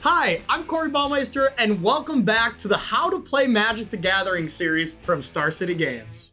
Hi, I'm Corey Baumeister, and welcome back to the How to Play Magic the Gathering series from Star City Games.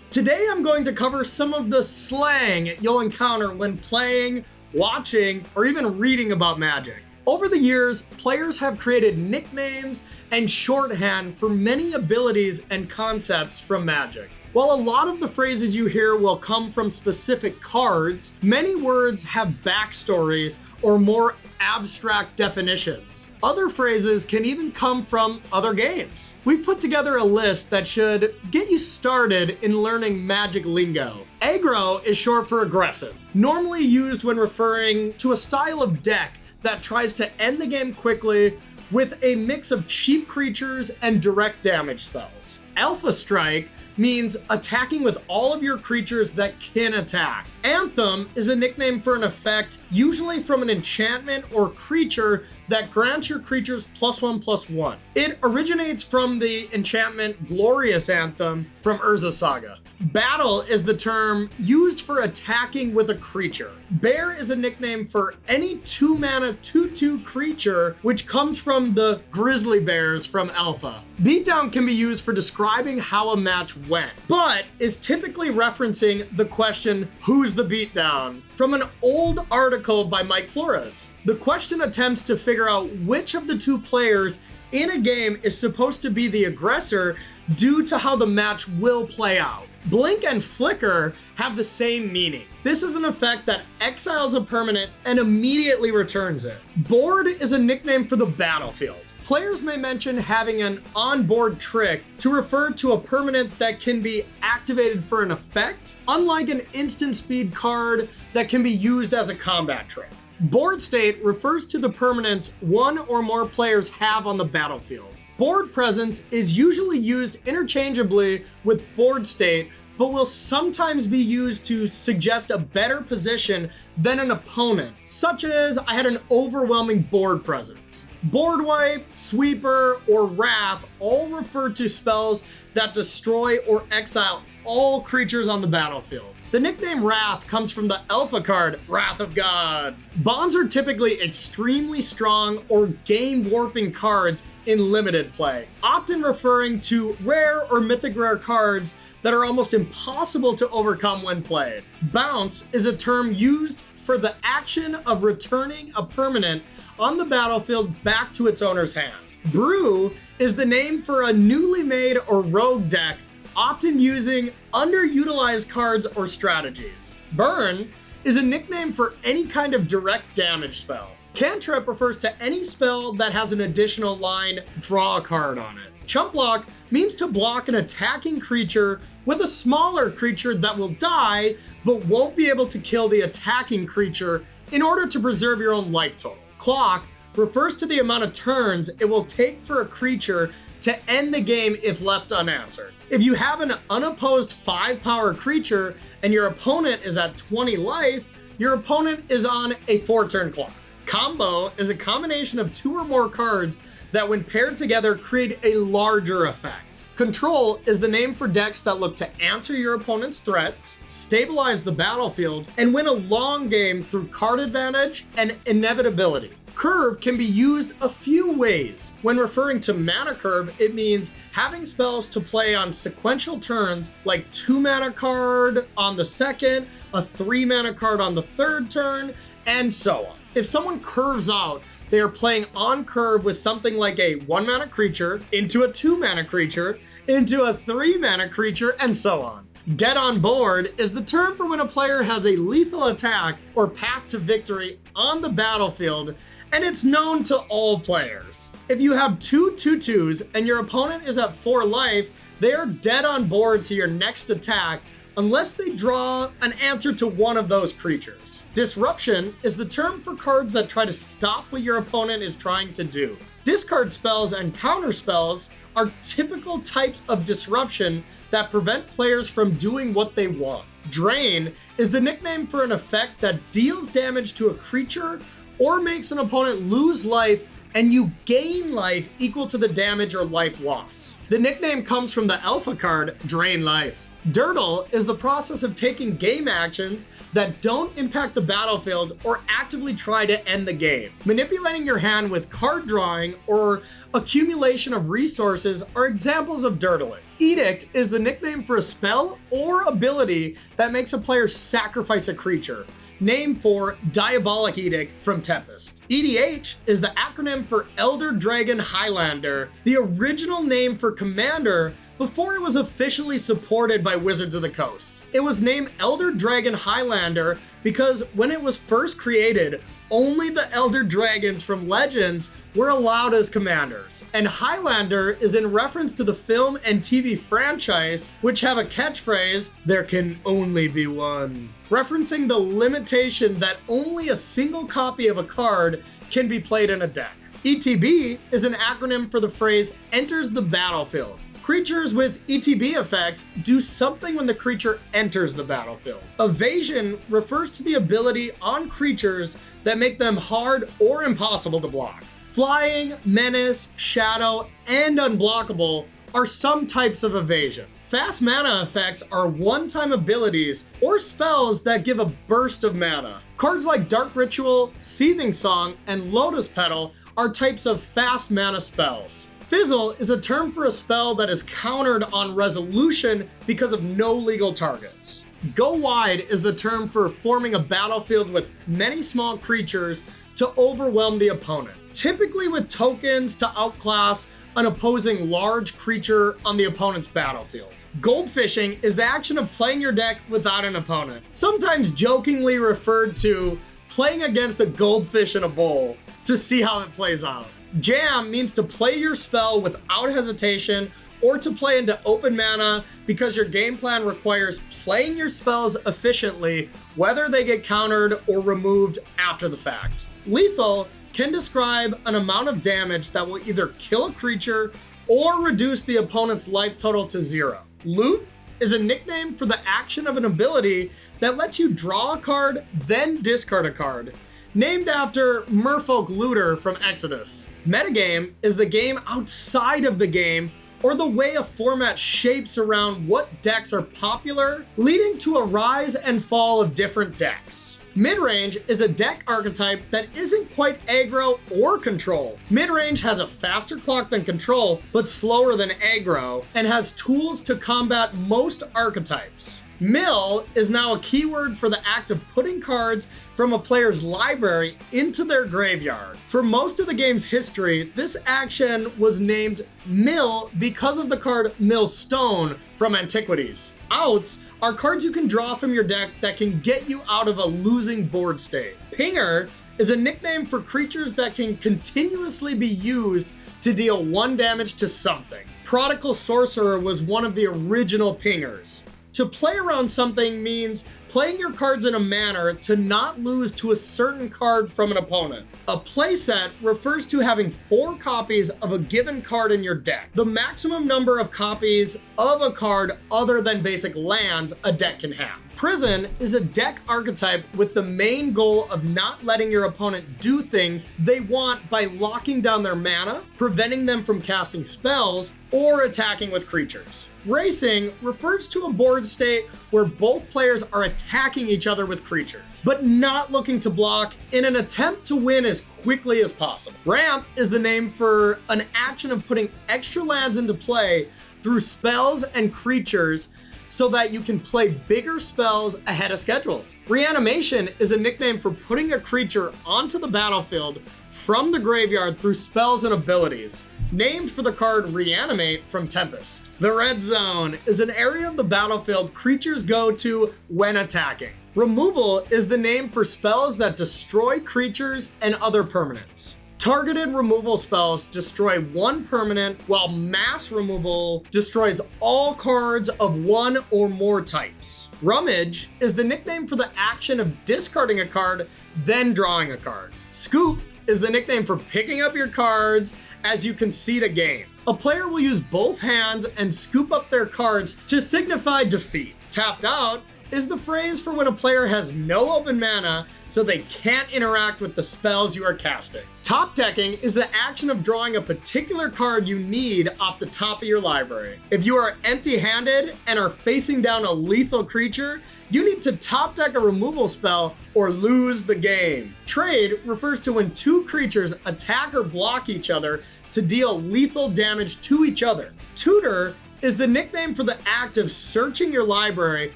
Today I'm going to cover some of the slang you'll encounter when playing, watching, or even reading about Magic. Over the years, players have created nicknames and shorthand for many abilities and concepts from Magic. While a lot of the phrases you hear will come from specific cards, many words have backstories or more abstract definitions. Other phrases can even come from other games. We've put together a list that should get you started in learning Magic lingo. Aggro is short for aggressive, normally used when referring to a style of deck that tries to end the game quickly with a mix of cheap creatures and direct damage spells. Alpha Strike means attacking with all of your creatures that can attack. Anthem is a nickname for an effect, usually from an enchantment or creature that grants your creatures +1/+1. It originates from the enchantment Glorious Anthem from Urza Saga. Battle is the term used for attacking with a creature. Bear is a nickname for any 2-mana 2/2 creature, which comes from the grizzly bears from Alpha. Beatdown can be used for describing how a match went, but is typically referencing the question, who's the beatdown? From an old article by Mike Flores. The question attempts to figure out which of the two players in a game is supposed to be the aggressor due to how the match will play out. Blink and Flicker have the same meaning. This is an effect that exiles a permanent and immediately returns it. Board is a nickname for the battlefield. Players may mention having an on-board trick to refer to a permanent that can be activated for an effect, unlike an instant speed card that can be used as a combat trick. Board state refers to the permanents one or more players have on the battlefield. Board presence is usually used interchangeably with board state, but will sometimes be used to suggest a better position than an opponent, such as I had an overwhelming board presence. Board wipe, sweeper, or wrath all refer to spells that destroy or exile all creatures on the battlefield. The nickname Wrath comes from the Alpha card, Wrath of God. Bonds are typically extremely strong or game-warping cards in limited play, often referring to rare or mythic rare cards that are almost impossible to overcome when played. Bounce is a term used for the action of returning a permanent on the battlefield back to its owner's hand. Brew is the name for a newly made or rogue deck, often using underutilized cards or strategies. Burn is a nickname for any kind of direct damage spell. Cantrip refers to any spell that has an additional line, draw a card on it. Chump block means to block an attacking creature with a smaller creature that will die, but won't be able to kill the attacking creature in order to preserve your own life total. Clock refers to the amount of turns it will take for a creature to end the game if left unanswered. If you have an unopposed 5-power creature and your opponent is at 20 life, your opponent is on a 4-turn clock. Combo is a combination of 2 or more cards that when paired together create a larger effect. Control is the name for decks that look to answer your opponent's threats, stabilize the battlefield, and win a long game through card advantage and inevitability. Curve can be used a few ways. When referring to mana curve, it means having spells to play on sequential turns, like 2-mana card on the second, a 3-mana card on the third turn, and so on. If someone curves out, they are playing on curve with something like a 1-mana creature into a 2-mana creature into a 3-mana creature, and so on. Dead on board is the term for when a player has a lethal attack or path to victory on the battlefield, and it's known to all players. If you have 2 2/2s and your opponent is at 4 life, they are dead on board to your next attack unless they draw an answer to one of those creatures. Disruption is the term for cards that try to stop what your opponent is trying to do. Discard spells and counter spells are typical types of disruption that prevent players from doing what they want. Drain is the nickname for an effect that deals damage to a creature or makes an opponent lose life and you gain life equal to the damage or life loss. The nickname comes from the Alpha card, Drain Life. Durdle is the process of taking game actions that don't impact the battlefield or actively try to end the game. Manipulating your hand with card drawing or accumulation of resources are examples of durdling. Edict is the nickname for a spell or ability that makes a player sacrifice a creature, named for Diabolic Edict from Tempest. EDH is the acronym for Elder Dragon Highlander, the original name for Commander before it was officially supported by Wizards of the Coast. It was named Elder Dragon Highlander because when it was first created, only the Elder Dragons from Legends were allowed as commanders. And Highlander is in reference to the film and TV franchise, which have a catchphrase, "There can only be one," referencing the limitation that only a single copy of a card can be played in a deck. ETB is an acronym for the phrase enters the battlefield. Creatures with ETB effects do something when the creature enters the battlefield. Evasion refers to the ability on creatures that make them hard or impossible to block. Flying, menace, shadow, and unblockable are some types of evasion. Fast mana effects are one-time abilities or spells that give a burst of mana. Cards like Dark Ritual, Seething Song, and Lotus Petal are types of fast mana spells. Fizzle is a term for a spell that is countered on resolution because of no legal targets. Go wide is the term for forming a battlefield with many small creatures to overwhelm the opponent, typically with tokens to outclass an opposing large creature on the opponent's battlefield. Goldfishing is the action of playing your deck without an opponent, sometimes jokingly referred to playing against a goldfish in a bowl to see how it plays out. Jam means to play your spell without hesitation or to play into open mana because your game plan requires playing your spells efficiently, whether they get countered or removed after the fact. Lethal can describe an amount of damage that will either kill a creature or reduce the opponent's life total to 0. Loot is a nickname for the action of an ability that lets you draw a card, then discard a card, named after Merfolk Looter from Exodus. Metagame is the game outside of the game or the way a format shapes around what decks are popular, leading to a rise and fall of different decks. Midrange is a deck archetype that isn't quite aggro or control. Midrange has a faster clock than control, but slower than aggro, and has tools to combat most archetypes. Mill is now a keyword for the act of putting cards from a player's library into their graveyard. For most of the game's history, this action was named Mill because of the card Millstone from Antiquities. Outs are cards you can draw from your deck that can get you out of a losing board state. Pinger is a nickname for creatures that can continuously be used to deal 1 damage to something. Prodigal Sorcerer was one of the original pingers. To play around something means playing your cards in a manner to not lose to a certain card from an opponent. A playset refers to having 4 copies of a given card in your deck, the maximum number of copies of a card other than basic lands a deck can have. Prison is a deck archetype with the main goal of not letting your opponent do things they want by locking down their mana, preventing them from casting spells, or attacking with creatures. Racing refers to a board state where both players are attacking each other with creatures, but not looking to block in an attempt to win as quickly as possible. Ramp is the name for an action of putting extra lands into play through spells and creatures so that you can play bigger spells ahead of schedule. Reanimation is a nickname for putting a creature onto the battlefield from the graveyard through spells and abilities, named for the card Reanimate from Tempest. The Red Zone is an area of the battlefield creatures go to when attacking. Removal is the name for spells that destroy creatures and other permanents. Targeted removal spells destroy 1 permanent, while mass removal destroys all cards of 1 or more types. Rummage is the nickname for the action of discarding a card, then drawing a card. Scoop is the nickname for picking up your cards as you concede a game. A player will use both hands and scoop up their cards to signify defeat. Tapped out is the phrase for when a player has no open mana, so they can't interact with the spells you are casting. Top decking is the action of drawing a particular card you need off the top of your library. If you are empty-handed and are facing down a lethal creature, you need to top deck a removal spell or lose the game. Trade refers to when two creatures attack or block each other to deal lethal damage to each other. Tutor is the nickname for the act of searching your library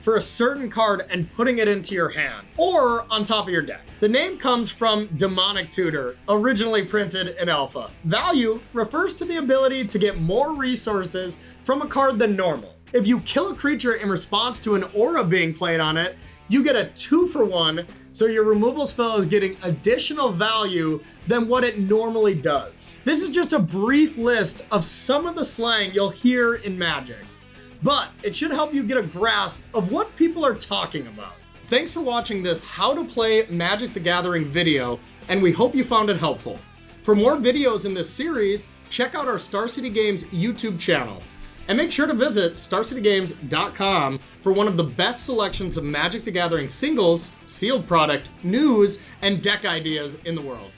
for a certain card and putting it into your hand or on top of your deck. The name comes from Demonic Tutor, originally printed in Alpha. Value refers to the ability to get more resources from a card than normal. If you kill a creature in response to an aura being played on it, you get a 2-for-1, so your removal spell is getting additional value than what it normally does. This is just a brief list of some of the slang you'll hear in Magic, but it should help you get a grasp of what people are talking about. Thanks for watching this How to Play Magic the Gathering video, and we hope you found it helpful. For more videos in this series, check out our Star City Games YouTube channel. And make sure to visit StarCityGames.com for one of the best selections of Magic the Gathering singles, sealed product, news, and deck ideas in the world.